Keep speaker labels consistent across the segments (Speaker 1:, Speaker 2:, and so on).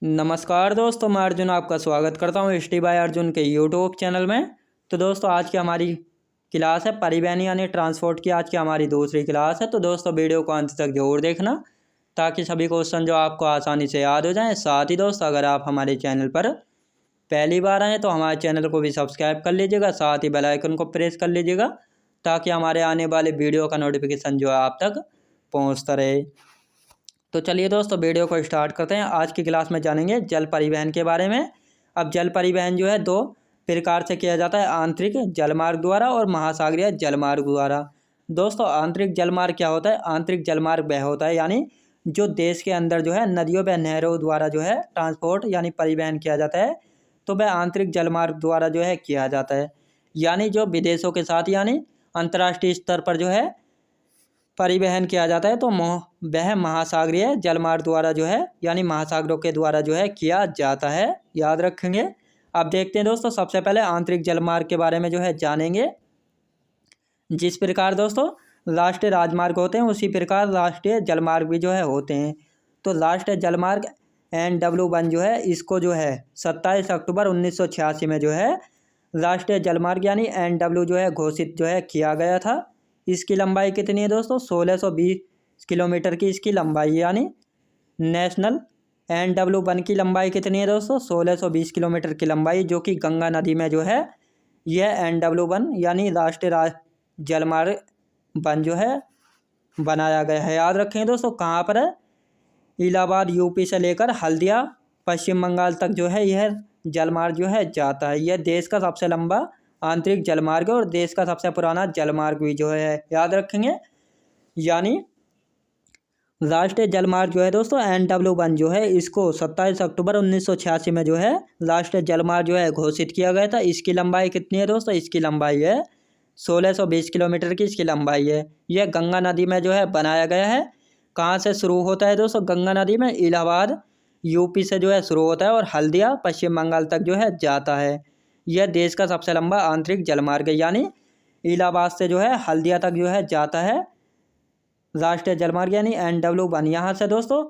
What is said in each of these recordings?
Speaker 1: नमस्कार दोस्तों, मैं अर्जुन आपका स्वागत करता हूँ एस टी बाय अर्जुन के यूट्यूब चैनल में। तो दोस्तों, आज की हमारी क्लास है परिवहन यानी ट्रांसपोर्ट की। आज की हमारी दूसरी क्लास है। तो दोस्तों, वीडियो को अंत तक जरूर देखना ताकि सभी क्वेश्चन जो आपको आसानी से याद हो जाएं। साथ ही दोस्तों, अगर आप हमारे चैनल पर पहली बार आएँ तो हमारे चैनल को भी सब्सक्राइब कर लीजिएगा, साथ ही बेल आइकन को प्रेस कर लीजिएगा ताकि हमारे आने वाले वीडियो का नोटिफिकेशन जो है आप तक पहुँचता रहे। तो चलिए दोस्तों, वीडियो को स्टार्ट करते हैं। आज की क्लास में जानेंगे जल परिवहन के बारे में। अब जल परिवहन जो है दो प्रकार से किया जाता है, आंतरिक जलमार्ग द्वारा और महासागरीय जलमार्ग द्वारा। दोस्तों, आंतरिक जलमार्ग क्या होता है? आंतरिक जलमार्ग वह होता है यानी जो देश के अंदर जो है नदियों व नहरों द्वारा जो है ट्रांसपोर्ट यानी परिवहन किया जाता है, तो वह आंतरिक जलमार्ग द्वारा जो है किया जाता है। यानी जो विदेशों के साथ यानी अंतर्राष्ट्रीय स्तर पर जो है परिवहन किया जाता है, तो वह महासागरीय जलमार्ग द्वारा जो है यानी महासागरों के द्वारा जो है किया जाता है। याद रखेंगे। अब देखते हैं दोस्तों, सबसे पहले आंतरिक जलमार्ग के बारे में जो है जानेंगे। जिस प्रकार दोस्तों राष्ट्रीय राजमार्ग होते हैं, उसी प्रकार राष्ट्रीय जलमार्ग भी जो है होते हैं। तो राष्ट्रीय जलमार्ग NW1 जो है, इसको जो है 27 अक्टूबर 1986 में जो है राष्ट्रीय जलमार्ग यानी NW जो है घोषित जो है किया गया था। इसकी लंबाई कितनी है दोस्तों? 1620 किलोमीटर की इसकी लंबाई, यानी नेशनल NW1 की लंबाई कितनी है दोस्तों? 1620 किलोमीटर की लंबाई, जो कि गंगा नदी में जो है यह NW1 यानी राष्ट्रीय जलमार्ग वन जो है बनाया गया है। याद रखें दोस्तों, कहाँ पर है? इलाहाबाद यूपी से लेकर हल्दिया पश्चिम बंगाल तक जो है यह जलमार्ग जो है जाता है। यह देश का सबसे लंबा आंतरिक जलमार्ग है और देश का सबसे पुराना जलमार्ग भी जो है। याद रखेंगे। यानी राष्ट्रीय जलमार्ग जो है दोस्तों NW1 जो है, इसको 27 अक्टूबर 1986 में जो है राष्ट्रीय जलमार्ग जो है घोषित किया गया था। इसकी लंबाई कितनी है दोस्तों? इसकी लंबाई है 1620 किलोमीटर की इसकी लंबाई है। यह गंगा नदी में जो है बनाया गया है। कहाँ से शुरू होता है दोस्तों? गंगा नदी में इलाहाबाद यूपी से जो है शुरू होता है और हल्दिया पश्चिम बंगाल तक जो है जाता है। यह देश का सबसे लंबा आंतरिक जलमार्ग है, यानी इलाहाबाद से जो है हल्दिया तक जो है जाता है राष्ट्रीय जलमार्ग यानी NW1। यहाँ से दोस्तों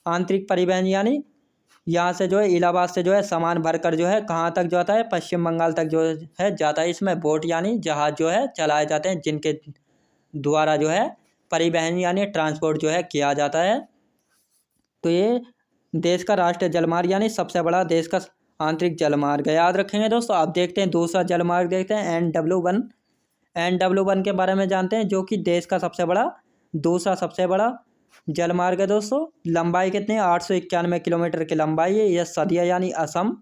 Speaker 1: आंतरिक परिवहन यानी यहाँ से जो है इलाहाबाद से जो है सामान भरकर जो है कहाँ तक जाता है? पश्चिम बंगाल तक जो है जाता है। इसमें बोट यानी जहाज जो है चलाए जाते हैं, जिनके द्वारा जो है परिवहन यानी ट्रांसपोर्ट जो है किया जाता है। तो ये देश का राष्ट्रीय जलमार्ग यानी सबसे बड़ा देश का आंतरिक जलमार्ग है। याद रखेंगे दोस्तों। अब देखते हैं दूसरा जलमार्ग, देखते हैं NW1। NW1 के बारे में जानते हैं, जो कि देश का दूसरा सबसे बड़ा जलमार्ग है दोस्तों। लंबाई कितनी है? 891 किलोमीटर की लंबाई है। यह सदिया यानी असम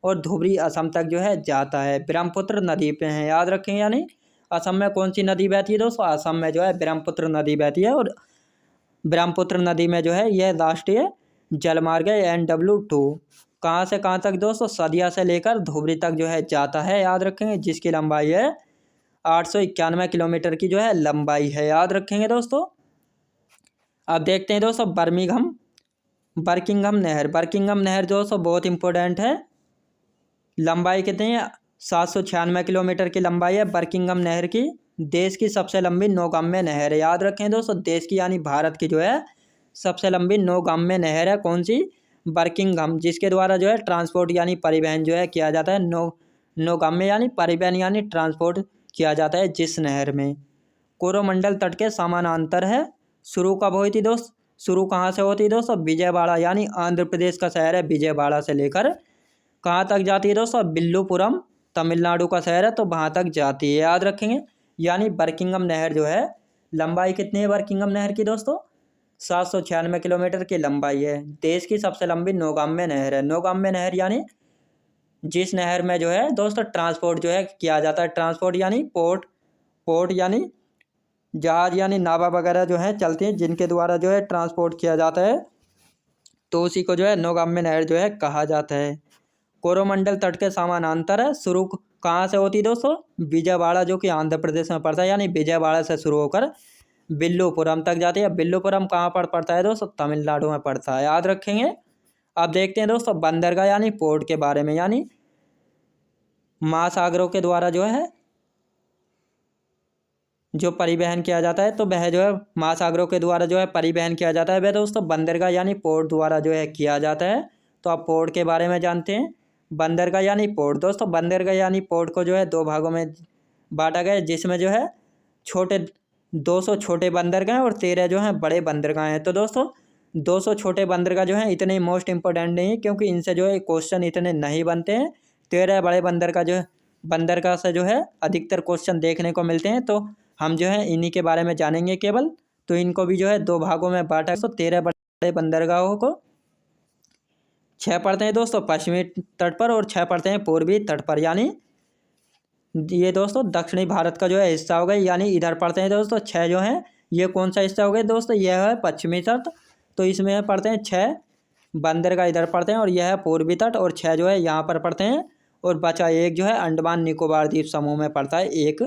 Speaker 1: और धुबरी असम तक जो है जाता है। ब्रह्मपुत्र नदी पे है। याद रखें। यानी असम में कौन सी नदी बहती है दोस्तों? असम में जो है ब्रह्मपुत्र नदी बहती है और ब्रह्मपुत्र नदी में जो है यह राष्ट्रीय जलमार्ग है NW2। कहाँ से कहाँ तक दोस्तों? सदिया से लेकर धुबरी तक जो है जाता है। याद रखेंगे। जिसकी लंबाई है 891 किलोमीटर की जो है लंबाई है। याद रखेंगे दोस्तों। अब देखते हैं दोस्तों बर्किंघम नहर। बर्किंघम नहर दोस्तों बहुत इंपॉर्टेंट है। लंबाई कितनी है? 796 किलोमीटर की लंबाई है बर्किंघम नहर की। देश की सबसे लंबी नौगाम्य नहर है। याद रखें दोस्तों, देश की यानी भारत की जो है सबसे लंबी नौगाम्य नहर है। कौन सी? बर्किंघम, जिसके द्वारा जो है ट्रांसपोर्ट यानी परिवहन जो है किया जाता है। नौगाम्य यानी परिवहन यानी ट्रांसपोर्ट किया जाता है जिस नहर में कोरोमंडल तट के समानांतर है। शुरू कब हुई थी दोस्त? शुरू कहाँ से होती है दोस्तों? विजयवाड़ा यानी आंध्र प्रदेश का शहर है विजयवाड़ा से लेकर कहाँ तक जाती है दोस्तों? बिल्लुपुरम तमिलनाडु का शहर है, तो वहाँ तक जाती है। याद रखेंगे। यानी बर्किंघम नहर जो है लंबाई कितनी है बर्किंघम नहर की दोस्तों? 796 किलोमीटर की लंबाई है। देश की सबसे लंबी नौगाम्य नहर है। नौगाम्य नहर यानी जिस नहर में जो है दोस्तों ट्रांसपोर्ट जो है किया जाता है। ट्रांसपोर्ट यानी पोर्ट यानी जहाज यानी नावा वगैरह जो है चलती हैं, जिनके द्वारा जो है ट्रांसपोर्ट किया जाता है, तो उसी को जो है नौगाम्य नहर जो है कहा जाता है। कोरोमंडल तट के समानांतर है। शुरू कहाँ से होती है दोस्तों? विजयवाड़ा, जो कि आंध्र प्रदेश में पड़ता है। यानी विजयवाड़ा से शुरू होकर बिल्लुपुरम तक जाती है। बिल्लुपुरम कहाँ पर पड़ता है दोस्तों? तमिलनाडु में पड़ता है। याद रखेंगे। अब देखते हैं दोस्तों बंदरगाह यानी पोर्ट के बारे में। यानी महासागरों के द्वारा जो है जो परिवहन किया जाता है, तो वह जो है महासागरों के द्वारा जो है परिवहन किया जाता है, वह दोस्तों बंदरगाह यानी पोर्ट द्वारा जो है किया जाता है। तो आप पोर्ट के बारे में जानते हैं। बंदरगाह यानी पोर्ट। दोस्तों बंदरगाह यानी पोर्ट को जो है 2 भागों में बांटा गया है, जिसमें जो है छोटे 200 छोटे बंदरगाह हैं और 13 जो हैं बड़े बंदरगाह हैं। तो दोस्तों 200 छोटे बंदरगाह जो हैं इतने मोस्ट इंपॉर्टेंट नहीं है, क्योंकि इनसे जो है क्वेश्चन इतने नहीं बनते हैं। 13 बड़े बंदरगाह से जो है अधिकतर क्वेश्चन देखने को मिलते हैं। तो हम जो है इन्हीं के बारे में जानेंगे केवल। तो इनको भी जो है 2 भागों में बांटा। तो 13 बड़े बंदरगाहों को 6 पड़ते हैं दोस्तों पश्चिमी तट पर और 6 पड़ते हैं पूर्वी तट पर, यानी ये दोस्तों दक्षिणी भारत का जो है हिस्सा हो गया, यानी इधर पड़ते हैं दोस्तों 6 जो हैं। ये कौन सा हिस्सा हो गया दोस्तों, यह है पश्चिमी तट। तो इसमें पड़ते हैं 6 बंदरगाह इधर पड़ते हैं और यह है पूर्वी तट, और 6 जो है यहाँ पर पड़ते हैं। और बचा एक जो है अंडमान निकोबार द्वीप समूह में पड़ता है एक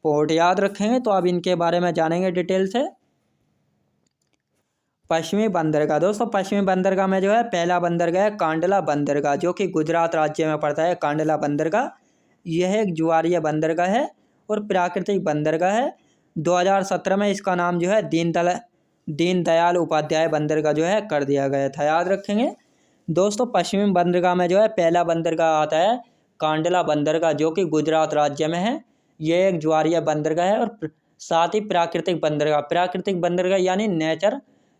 Speaker 1: पोर्ट, याद रखेंगे। तो अब इनके बारे में जानेंगे डिटेल से। पश्चिमी बंदरगाह। दोस्तों पश्चिमी बंदरगाह में जो है पहला बंदरगाह है कांडला बंदरगाह, जो कि गुजरात राज्य में पड़ता है। कांडला बंदरगाह यह एक ज्वारीय बंदरगाह है और प्राकृतिक बंदरगाह है। 2017 में इसका नाम जो है दीनदयाल उपाध्याय बंदरगाह जो है कर दिया गया था, याद रखेंगे। दोस्तों पश्चिमी बंदरगाह में जो है पहला बंदरगाह आता है कांडला बंदरगाह, जो कि गुजरात राज्य में है। यह एक ज्वारीय बंदरगाह है और साथ ही प्राकृतिक बंदरगाह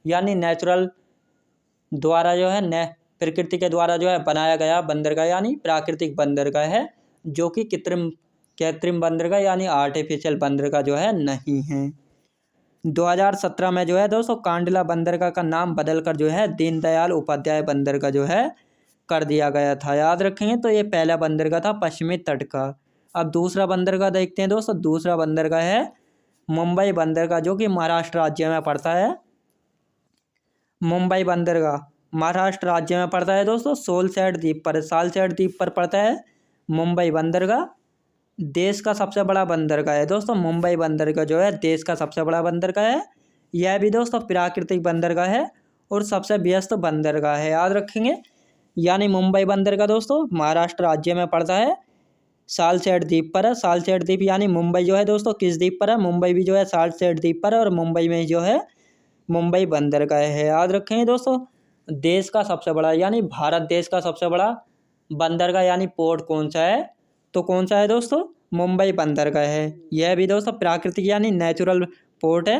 Speaker 1: यानी नेचुरल द्वारा जो है प्रकृति के द्वारा जो है बनाया गया बंदरगाह यानी प्राकृतिक बंदरगाह है, जो कि कृत्रिम बंदरगाह यानी आर्टिफिशियल बंदरगाह जो है नहीं है। 2017 में जो है दोस्तों कांडला बंदरगाह का नाम बदलकर जो है दीनदयाल उपाध्याय बंदरगाह जो है कर दिया गया था, याद रखेंगे। तो ये पहला बंदरगाह था पश्चिमी तट का। अब दूसरा बंदरगाह देखते हैं दोस्तों। दूसरा बंदरगाह है मुंबई बंदरगाह, जो कि महाराष्ट्र राज्य में पड़ता है। मुंबई बंदरगाह महाराष्ट्र राज्य में पड़ता है दोस्तों। सालसेट द्वीप पर पड़ता है मुंबई बंदरगाह। देश का सबसे बड़ा बंदरगाह है दोस्तों। मुंबई बंदरगाह जो है देश का सबसे बड़ा बंदरगाह है। यह भी दोस्तों प्राकृतिक बंदरगाह है और सबसे व्यस्त बंदरगाह है, याद रखेंगे। यानी मुंबई बंदरगाह दोस्तों महाराष्ट्र राज्य में पड़ता है, सालसेट द्वीप पर है। सालसेट द्वीप यानी मुंबई जो है दोस्तों किस द्वीप पर है, मुंबई भी जो है सालसेट द्वीप पर है और मुंबई में जो है मुंबई बंदरगाह है, याद रखेंगे दोस्तों। देश का सबसे बड़ा यानी भारत देश का सबसे बड़ा बंदरगाह यानी पोर्ट कौन सा है, तो कौन सा है दोस्तों, मुंबई बंदरगाह है। यह भी दोस्तों प्राकृतिक यानी नेचुरल पोर्ट है।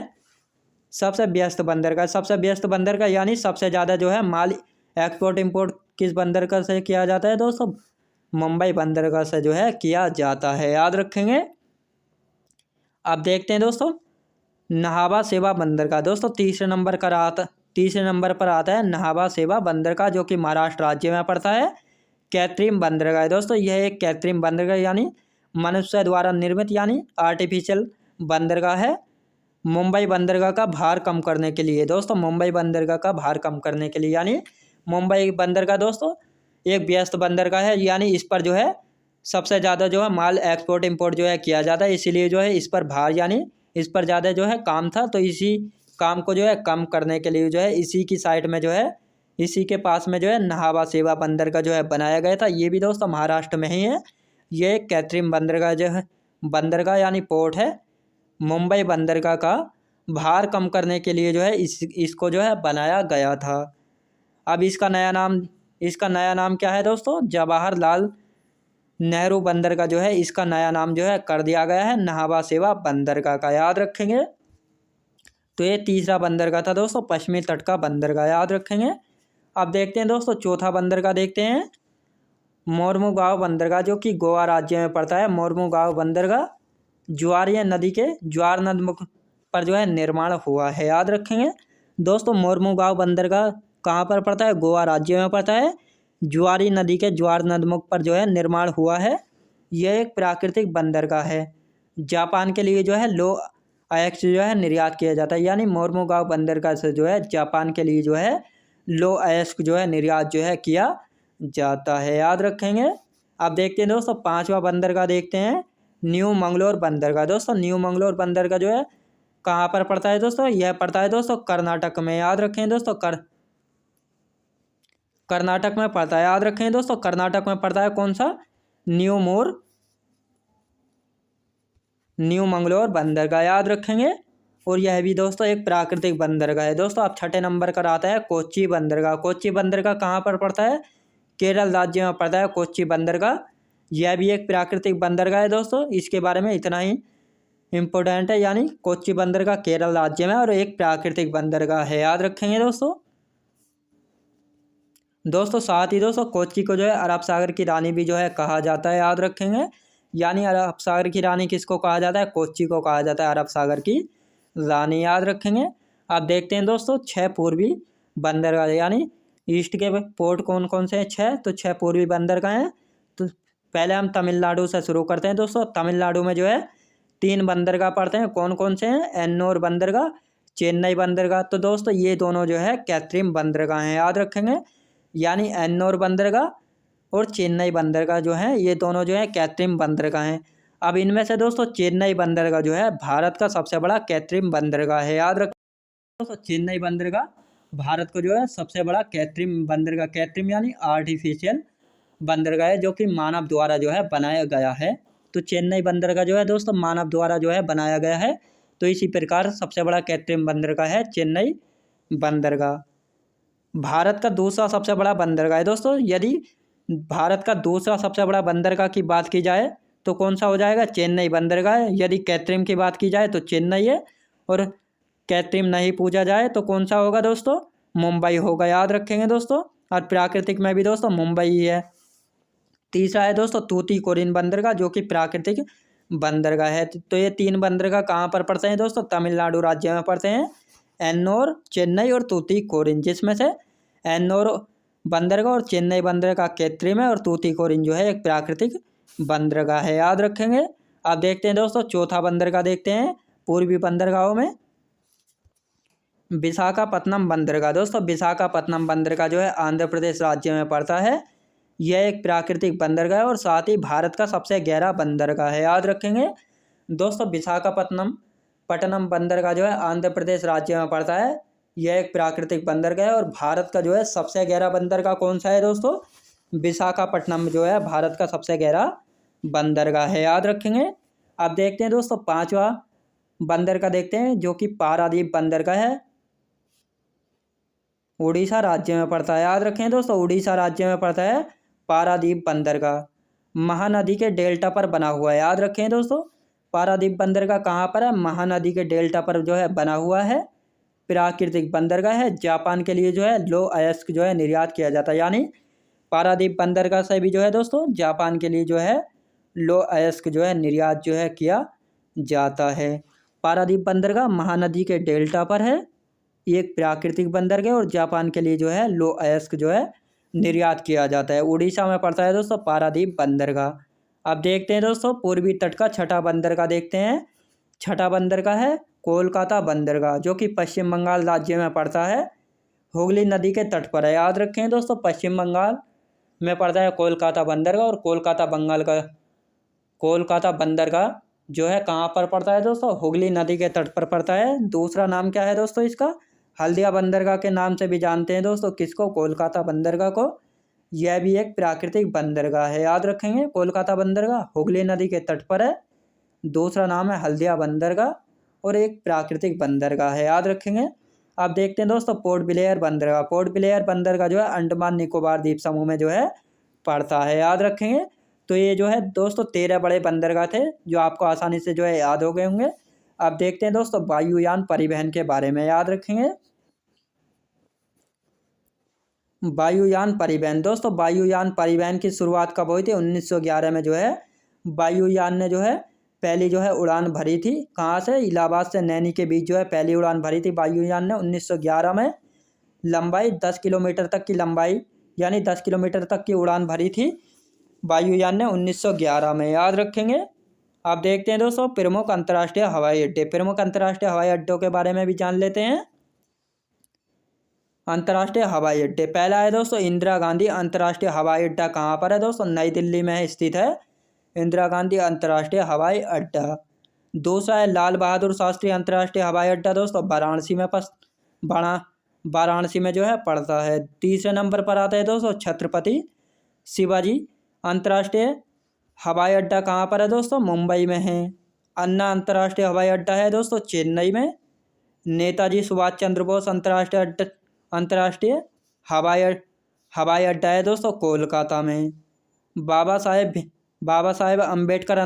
Speaker 1: सबसे व्यस्त बंदरगाह यानी सबसे ज़्यादा जो है माल एक्सपोर्ट इंपोर्ट किस बंदरगाह से किया जाता है दोस्तों, मुंबई बंदरगाह से जो है किया जाता है, याद रखेंगे। अब देखते हैं दोस्तों नाहवा सेवा बंदरगाह। दोस्तों तीसरे नंबर पर आता है नाहवा सेवा बंदरगाह, जो कि महाराष्ट्र राज्य में पड़ता है। कृत्रिम बंदरगाह है दोस्तों। यह एक कृत्रिम बंदरगाह यानी मनुष्य द्वारा निर्मित यानी आर्टिफिशियल बंदरगाह है। मुंबई बंदरगाह का भार कम करने के लिए दोस्तों, यानी मुंबई बंदरगाह दोस्तों एक व्यस्त बंदरगाह है, यानी इस पर जो है सबसे ज़्यादा जो है माल एक्सपोर्ट इंपोर्ट जो है किया जाता है। इसीलिए जो है इस पर भार यानी इस पर ज़्यादा जो है काम था, तो इसी काम को जो है कम करने के लिए जो है इसी की साइड में जो है इसी के पास में जो है नाहवा सेवा बंदरगाह जो है बनाया गया था। ये भी दोस्तों महाराष्ट्र में ही है। ये एक कृत्रिम बंदरगाह यानी पोर्ट है। मुंबई बंदरगाह का भार कम करने के लिए जो है इसको जो है बनाया गया था। अब इसका नया नाम क्या है दोस्तों, जवाहरलाल नेहरू बंदरगाह जो है इसका नया नाम जो है कर दिया गया है नाहवा सेवा बंदरगाह का, याद रखेंगे। तो ये तीसरा बंदरगाह था दोस्तों पश्चिमी तट का बंदरगाह, याद रखेंगे। अब देखते हैं दोस्तों चौथा बंदरगाह देखते हैं मोर्मुगांव बंदरगाह, जो कि गोवा राज्य में पड़ता है। मोर्मुगांव बंदरगाह ज्वारीय नदी के ज्वार नदमुख पर जो है निर्माण हुआ है, याद रखेंगे। दोस्तों मोर्मुगांव बंदरगाह कहाँ पर पड़ता है, गोवा राज्य में पड़ता है। ज्वारी नदी के ज्वार नदमुख पर जो है निर्माण हुआ है। यह एक प्राकृतिक बंदरगाह है। जापान के लिए जो है लो अयस्क जो है निर्यात किया जाता है, यानी मोर्मुगांव बंदरगाह से जो है जापान के लिए जो है लो अयस्क जो है निर्यात जो है किया जाता है, याद रखेंगे। अब देखते हैं दोस्तों पांचवा बंदरगाह देखते हैं न्यू मंगलोर बंदरगाह। दोस्तों न्यू मंगलोर बंदरगाह जो है कहाँ पर पड़ता है दोस्तों, यह पड़ता है दोस्तों कर्नाटक में, याद रखें दोस्तों। कर्नाटक में पड़ता है, याद रखें दोस्तों। कर्नाटक में पड़ता है कौन सा, न्यू मंगलोर बंदरगाह, याद रखेंगे। और यह भी दोस्तों एक प्राकृतिक बंदरगाह है। दोस्तों अब छठे नंबर पर आता है कोच्चि बंदरगाह। कोच्चि बंदरगाह कहाँ पर पड़ता है? केरल राज्य में पड़ता है कोच्चि बंदरगाह। यह भी एक प्राकृतिक बंदरगाह है दोस्तों। इसके बारे में इतना ही इम्पोर्टेंट है, यानी कोच्चि बंदरगाह केरल राज्य में और एक प्राकृतिक बंदरगाह है, याद रखेंगे दोस्तों। दोस्तों साथ ही दोस्तों कोच्चि को जो है अरब सागर की रानी भी जो है कहा जाता है, याद रखेंगे। यानी अरब सागर की रानी किसको कहा जाता है? कोच्चि को कहा जाता है अरब सागर की रानी, याद रखेंगे। अब देखते हैं दोस्तों 6 पूर्वी बंदरगाह, यानी ईस्ट के पोर्ट कौन कौन से हैं? 6। तो 6 पूर्वी बंदरगाह हैं। तो पहले हम तमिलनाडु से शुरू करते हैं दोस्तों। तमिलनाडु में जो है 3 बंदरगाह पड़ते हैं। कौन कौन से हैं? एन्नोर बंदरगाह, चेन्नई बंदरगाह। तो दोस्तों ये दोनों जो है कृत्रिम बंदरगाह हैं, याद रखेंगे। यानी एन्नोर बंदरगाह और चेन्नई बंदरगाह जो है ये दोनों जो है कृत्रिम बंदरगाह हैं। अब इनमें से दोस्तों चेन्नई बंदरगाह जो है भारत का सबसे बड़ा कृत्रिम बंदरगाह है, याद रखें दोस्तों। चेन्नई बंदरगाह भारत को जो है सबसे बड़ा कृत्रिम बंदरगाह, कृत्रिम यानी आर्टिफिशियल बंदरगाह है, जो कि मानव द्वारा जो है बनाया गया है। तो चेन्नई बंदरगाह जो है दोस्तों मानव द्वारा जो है बनाया गया है। तो इसी प्रकार सबसे बड़ा कृत्रिम बंदरगाह है चेन्नई बंदरगाह। भारत का दूसरा सबसे बड़ा बंदरगाह है दोस्तों। यदि भारत का दूसरा सबसे बड़ा बंदरगाह की बात की जाए तो कौन सा हो जाएगा? चेन्नई बंदरगाह है। यदि कृत्रिम की बात की जाए तो चेन्नई है, और कृत्रिम नहीं पूछा जाए तो कौन सा होगा दोस्तों? मुंबई होगा, याद रखेंगे दोस्तों। और प्राकृतिक में भी दोस्तों मुंबई ही है। तीसरा है दोस्तों तूतीकोरिन बंदरगाह, जो कि प्राकृतिक बंदरगाह है। तो ये 3 बंदरगाह कहाँ पर पड़ते हैं दोस्तों? तमिलनाडु राज्य में पड़ते हैं। एन्नोर, चेन्नई और तूतीकोरिन, जिसमें से एन्नोर बंदरगाह और चेन्नई बंदरगाह कृत्रिम है और तूतीकोरिन जो है एक प्राकृतिक बंदरगाह है, याद रखेंगे। अब देखते हैं दोस्तों चौथा बंदरगाह देखते हैं पूर्वी बंदरगाहों में। विशाखापत्तनम बंदरगाह। दोस्तों विशाखापत्तनम बंदरगाह जो है आंध्र प्रदेश राज्य में पड़ता है। यह एक प्राकृतिक बंदरगाह है और साथ ही भारत का सबसे गहरा बंदरगाह है, याद रखेंगे दोस्तों। विशाखापत्तनम बंदरगाह जो है आंध्र प्रदेश राज्य में पड़ता है। यह एक प्राकृतिक बंदरगाह है और भारत का जो है सबसे गहरा बंदरगाह कौन सा है दोस्तों? विशाखापट्टनम जो है भारत का सबसे गहरा बंदरगाह है, याद रखेंगे। अब देखते हैं दोस्तों 5वां बंदरगाह देखते हैं, जो कि पारादीप बंदरगाह है। उड़ीसा राज्य में पड़ता है, याद रखें दोस्तों। उड़ीसा राज्य में पड़ता है पारादीप बंदरगाह। महानदी के डेल्टा पर बना हुआ है, याद रखें दोस्तों। पारादीप बंदरगाह कहाँ पर है? महानदी के डेल्टा पर जो है बना हुआ है। प्राकृतिक बंदरगाह है। जापान के लिए जो है लो अयस्क जो है निर्यात किया जाता है, यानी पारादीप बंदरगाह से भी जो है दोस्तों जापान के लिए जो है लो अयस्क जो है निर्यात जो है किया जाता है। पारादीप बंदरगाह महानदी के डेल्टा पर है। ये एक प्राकृतिक बंदरगाह और जापान के लिए जो है लो अयस्क जो है निर्यात किया जाता है। उड़ीसा में पड़ता है दोस्तों पारादीप बंदरगाह। अब देखते हैं दोस्तों पूर्वी तट का छठा बंदरगाह देखते हैं। छठा बंदरगाह है कोलकाता बंदरगाह, जो कि पश्चिम बंगाल राज्य में पड़ता है। हुगली नदी के तट पर है, याद रखें दोस्तों। पश्चिम बंगाल में पड़ता है कोलकाता बंदरगाह और कोलकाता बंदरगाह जो है कहाँ पर पड़ता है दोस्तों? हुगली नदी के तट पर पड़ता है। दूसरा नाम क्या है दोस्तों इसका? हल्दिया बंदरगाह के नाम से भी जानते हैं दोस्तों किसको? कोलकाता बंदरगाह को। यह भी एक प्राकृतिक बंदरगाह है, याद रखेंगे। कोलकाता बंदरगाह हुगली नदी के तट पर है। दूसरा नाम है हल्दिया बंदरगाह और एक प्राकृतिक बंदरगाह है, याद रखेंगे। अब देखते हैं दोस्तों पोर्ट ब्लेयर बंदरगाह। पोर्ट ब्लेयर बंदरगाह जो है अंडमान निकोबार द्वीप समूह में जो है पड़ता है, याद रखेंगे। तो ये जो है दोस्तों 13 बड़े बंदरगाह थे जो आपको आसानी से जो है याद हो गए होंगे। अब देखते हैं दोस्तों वायुयान परिवहन के बारे में, याद रखेंगे। वायुयान परिवहन। दोस्तों वायुयान परिवहन की शुरुआत कब हुई थी? 1911 में जो है वायुयान ने जो है पहली जो है उड़ान भरी थी। कहाँ से? इलाहाबाद से नैनी के बीच जो है पहली उड़ान भरी थी वायुयान ने 1911 में। लंबाई 10 किलोमीटर तक की लंबाई, यानी 10 किलोमीटर तक की उड़ान भरी थी वायुयान ने 1911 में, याद रखेंगे। आप देखते हैं दोस्तों प्रमुख अंतर्राष्ट्रीय हवाई अड्डे। प्रमुख अंतर्राष्ट्रीय हवाई अड्डों के बारे में भी जान लेते हैं। अंतर्राष्ट्रीय हवाई अड्डे, पहला है दोस्तों इंदिरा गांधी अंतर्राष्ट्रीय हवाई अड्डा। कहाँ पर है दोस्तों? नई दिल्ली में स्थित है इंदिरा गांधी अंतर्राष्ट्रीय हवाई अड्डा। दूसरा है लाल बहादुर शास्त्री अंतर्राष्ट्रीय हवाई अड्डा, दोस्तों वाराणसी में जो है पड़ता है। तीसरे नंबर पर आता है दोस्तों छत्रपति शिवाजी अंतर्राष्ट्रीय हवाई अड्डा। कहाँ पर है दोस्तों? मुंबई में है। अन्ना अंतर्राष्ट्रीय हवाई अड्डा है दोस्तों चेन्नई में। नेताजी सुभाष चंद्र बोस अंतर्राष्ट्रीय हवाई अड्डा है दोस्तों कोलकाता में। बाबा साहेब अम्बेडकर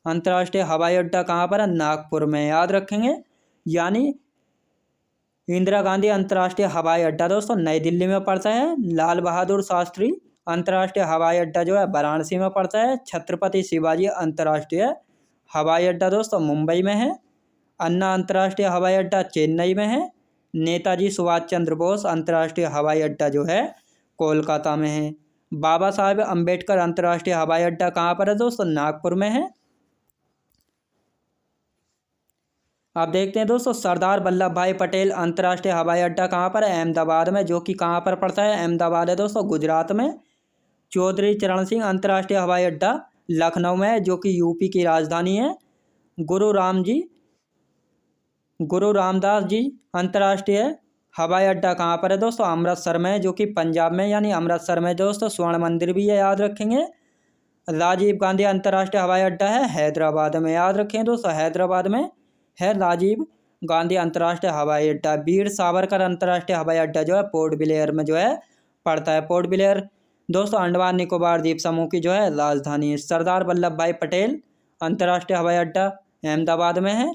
Speaker 1: अंतर्राष्ट्रीय हवाई अड्डा कहाँ पर है? नागपुर में, याद रखेंगे। यानी इंदिरा गांधी अंतर्राष्ट्रीय हवाई अड्डा दोस्तों नई दिल्ली में पड़ता है। लाल बहादुर शास्त्री अंतर्राष्ट्रीय हवाई अड्डा जो है वाराणसी में पड़ता है। छत्रपति शिवाजी अंतर्राष्ट्रीय हवाई अड्डा दोस्तों मुंबई में है। अन्ना अंतर्राष्ट्रीय हवाई अड्डा चेन्नई में है। नेताजी सुभाष चंद्र बोस अंतर्राष्ट्रीय हवाई अड्डा जो है कोलकाता में है। बाबा साहेब अम्बेडकर अंतर्राष्ट्रीय हवाई अड्डा कहाँ पर है दोस्तों? नागपुर में है। आप देखते हैं दोस्तों सरदार वल्लभ भाई पटेल अंतर्राष्ट्रीय हवाई अड्डा कहाँ पर है? अहमदाबाद में, जो कि कहाँ पर पड़ता है? अहमदाबाद है दोस्तों गुजरात में। चौधरी चरण सिंह अंतर्राष्ट्रीय हवाई अड्डा लखनऊ में है, जो कि यूपी की राजधानी है। गुरु रामदास जी अंतर्राष्ट्रीय हवाई अड्डा कहाँ पर है दोस्तों? अमृतसर में, जो कि पंजाब में, यानी अमृतसर में दोस्तों स्वर्ण मंदिर भी है, याद रखेंगे। राजीव गांधी अंतर्राष्ट्रीय हवाई अड्डा है हैदराबाद में, याद रखें दोस्तों हैदराबाद में है राजीव गांधी अंतर्राष्ट्रीय हवाई अड्डा। वीर सावरकर अंतर्राष्ट्रीय हवाई अड्डा जो है पोर्ट ब्लेयर में जो है पड़ता है। पोर्ट ब्लेयर दोस्तों अंडमान निकोबार द्वीप समूह की जो है राजधानी है। सरदार वल्लभ भाई पटेल अंतर्राष्ट्रीय हवाई अड्डा अहमदाबाद में है।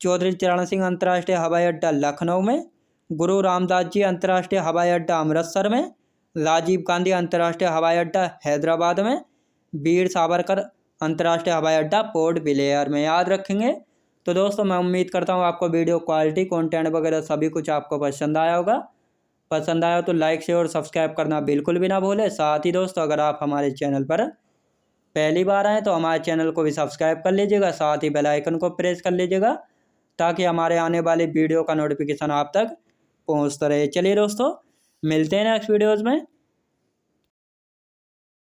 Speaker 1: चौधरी चरण सिंह अंतर्राष्ट्रीय हवाई अड्डा लखनऊ में। गुरु रामदास जी अंतर्राष्ट्रीय हवाई अड्डा अमृतसर में। राजीव गांधी अंतर्राष्ट्रीय हवाई अड्डा हैदराबाद में। वीर सावरकर अंतर्राष्ट्रीय हवाई अड्डा पोर्ट ब्लेयर में, याद रखेंगे। तो दोस्तों मैं उम्मीद करता हूँ आपको वीडियो क्वालिटी कंटेंट वगैरह सभी कुछ आपको पसंद आया होगा। पसंद आया तो लाइक शेयर और सब्सक्राइब करना बिल्कुल भी ना भूलें। साथ ही दोस्तों अगर आप हमारे चैनल पर पहली बार आएँ तो हमारे चैनल को भी सब्सक्राइब कर लीजिएगा। साथ ही बेल आइकन को प्रेस कर लीजिएगा ताकि हमारे आने वाली वीडियो का नोटिफिकेशन आप तक पहुँचता रहे। चलिए दोस्तों मिलते हैं नेक्स्ट वीडियोज़ में।